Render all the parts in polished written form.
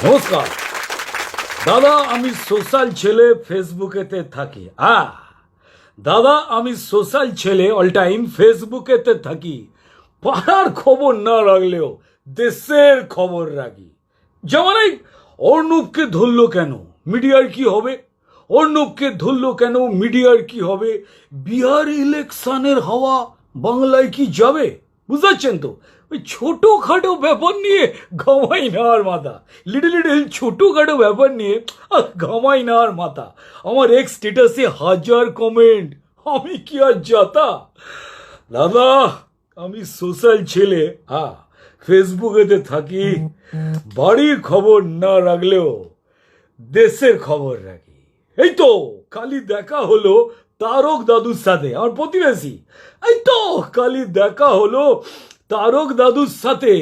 নমস্কার দাদা, আমি সোশ্যাল ছেলে, ফেসবুকেতে থাকি। দাদা, আমি সোশ্যাল ছেলে, অল টাইম ফেসবুকেতে থাকি। পাড়ার খবর না রাখলেও দেশের খবর রাখি। যেমন এই অর্ণবকে ধরলো কেন, মিডিয়ার কি হবে? অর্ণবকে ধরলো কেন, মিডিয়ার কি হবে? বিহার ইলেকশনের হাওয়া বাংলায় কি যাবে? বুঝতে পারছেন তো? ওই ছোটোখাটো ব্যাপার নিয়ে ঘামাই না আর মাথা। লিটল লিটল ছোটোখাটো ব্যাপার নিয়ে ঘামাই না আর মাথা। আমার এক্স স্ট্যাটাসে 1000 কমেন্ট, আমি কি আর যাতা? দাদা, আমি সোশ্যাল ছেলে, ফেসবুকেতে থাকি। বাড়ির খবর না রাখলেও দেশের খবর রাখি। এই তো কালি দেখা হলো তারক দাদুর সাথে, আমার প্রতিবেশী। এই তো কালি দেখা হলো তারক দাদুর সাথে।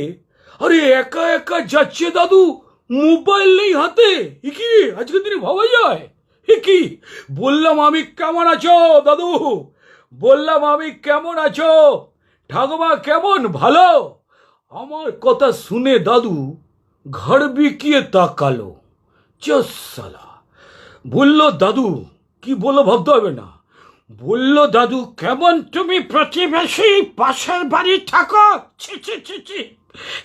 আরে একা একা যাচ্ছে দাদু, মোবাইল নেই হাতে। এ কি রে, আজকের দিনে ভাবা যায়? এ কি? বললাম আমি কেমন আছো দাদু, বললাম আমি কেমন আছো, ঠাকুমা কেমন, ভালো? আমার কথা শুনে দাদু ঘাড় বিকিয়ে তাকালো। সালা বললো দাদু, কি বললো ভাবতে হবে না। বললো দাদু, কেমন তুমি প্রতিবেশী, পাশের বাড়ি থাকো? ছি ছি ছি ছি,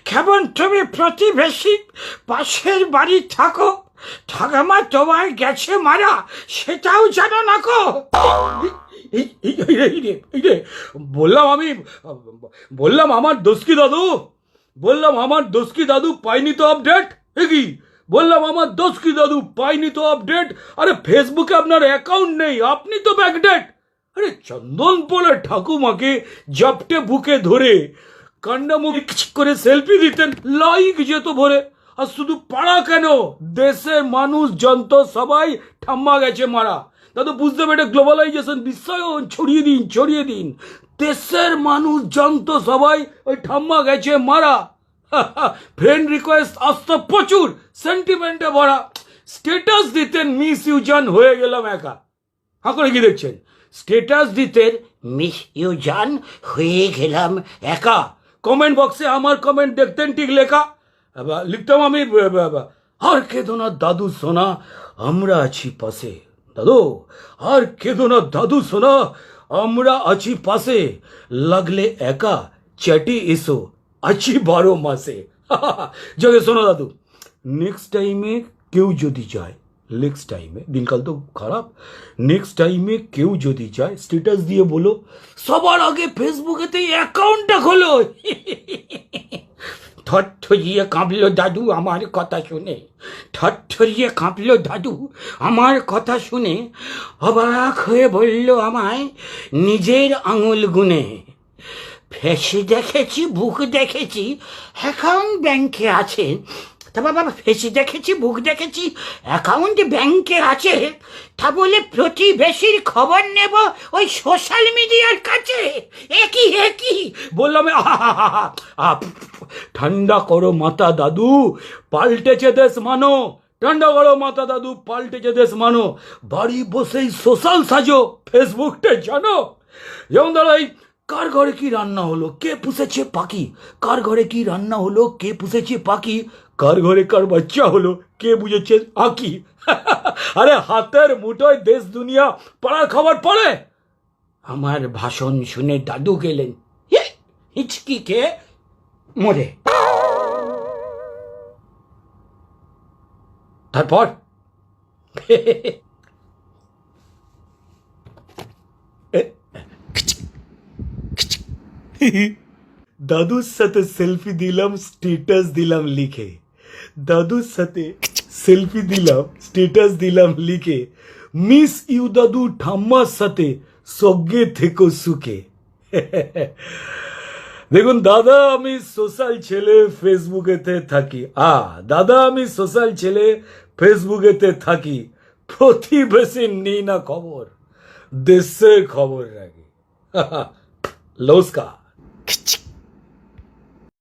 কেমন তুমি প্রতিবেশী, পাশের বাড়ি থাকো, ঠাকুমা তোমায় গেছে মারা, সেটাও জানো না গো। বললাম আমি, বললাম আমার দোষ কি দাদু, বললাম আমার দোষ কি দাদু, পাইনি তো আপডেট। এ কি বললাম, আমার দোষ কি দাদু, পাইনি তো আপডেট। আরে ফেসবুকে আপনার অ্যাকাউন্ট নেই, আপনি তো ব্যাকডেট। আরে চন্দন পোলা ঠাকুমাকে জাপটে বুকে ধরে কান্নামুখী করে সেলফি দিতেন, লাইক যেত ভরে। আর শুধু পাড়া কেন, দেশের মানুষ যন্ত্র সবাই ঠাম্মা গেছে মারা। দাদু বুঝতে পেরে গ্লোবালাইজেশন বিশ্বায়ন ছড়িয়ে দিন, ছড়িয়ে দিন। দেশের মানুষ যন্ত্র সবাই ওই ঠাম্মা গেছে মারা। ফ্রেন্ড রিকোয়েস্ট আসতো প্রচুর, সেন্টিমেন্টে ভরা। স্ট্যাটাস দিতেন মিস ইউ জান, হয়ে গেলাম একা। করে কি দেখছেন? স্ট্যাটাস দিতেন মিস ইউ জান, হয়ে গেলাম একা। কমেন্ট বক্সে আমার কমেন্ট দেখতেন ঠিক লেখা, লিখতাম আমি, আর কেঁদো না দাদু সোনা, আমরা আছি পাশে। দাদু, আর কেঁদো না দাদু সোনা, আমরা আছি পাশে, লাগলে একা চ্যাটি এসো, আছি 12 মাসে। জগে শোনো দাদু, নেক্সট টাইমে কেউ যদি যায়, নেক্সট টাইমে, দিনকাল তো খারাপ, নেক্সট টাইমে কেউ যদি যায় স্ট্যাটাস দিয়ে বলো, সবার আগে ফেসবুকেতে অ্যাকাউন্টটা খোলো। থরথরিয়ে কাঁপলো দাদু আমার কথা শুনে, থরথরিয়ে কাঁপলো দাদু আমার কথা শুনে। অবাক হয়ে বলল আমায় নিজের আঙুল গুনে, ফেসে দেখেছি, বুক দেখেছি, অ্যাকাউন্ট ব্যাংকে আছে। তা বাবা, ফেসে দেখেছি, বুক দেখেছি, অ্যাকাউন্ট ব্যাংকে আছে, তা বলে প্রতিবেশীর খবর নেব ওই সোশ্যাল মিডিয়ার কাছে? একই বললাম। ঠান্ডা করো মাথা দাদু, পাল্টেছে দেশ মানো। ঠান্ডা করো মাথা দাদু, পাল্টেছে দেশ মানো। বাড়ি বসেই সোশ্যাল সাজো, ফেসবুকটা জানো। যেমন ধরো, এই কার ঘরে কি রান্না হলো, কে পুষেছে পাখি, কার ঘরে কি রান্না হলো, কে পুষেছে পাখি, কার ঘরে কার বাচ্চা হলো, কে বুঝেছে আঁকি। আরে হাতের মুঠোয় দেশ দুনিয়া, পাড়ার খবর পড়ে। আমার ভাষণ শুনে দাদু গেলেন হিচকিকে মরে। তারপর দাদুর সাথে সেলফি দিলাম, স্ট্যাটাস দিলাম লিখে। দাদুর সাথে সেলফি দিলাম, স্ট্যাটাস দিলাম লিখে। মিস ইউ দাদু, ঠাম্মার সাথে সঙ্গে থেকো সুখে। দেখুন দাদা, আমি সোশ্যাল ছেলে, ফেসবুকেতে থাকি। দাদা, আমি সোশ্যাল ছেলে, ফেসবুকেতে থাকি। প্রতিবেশী নেই না খবর, দেশের খবর রাখি। নমস্কার।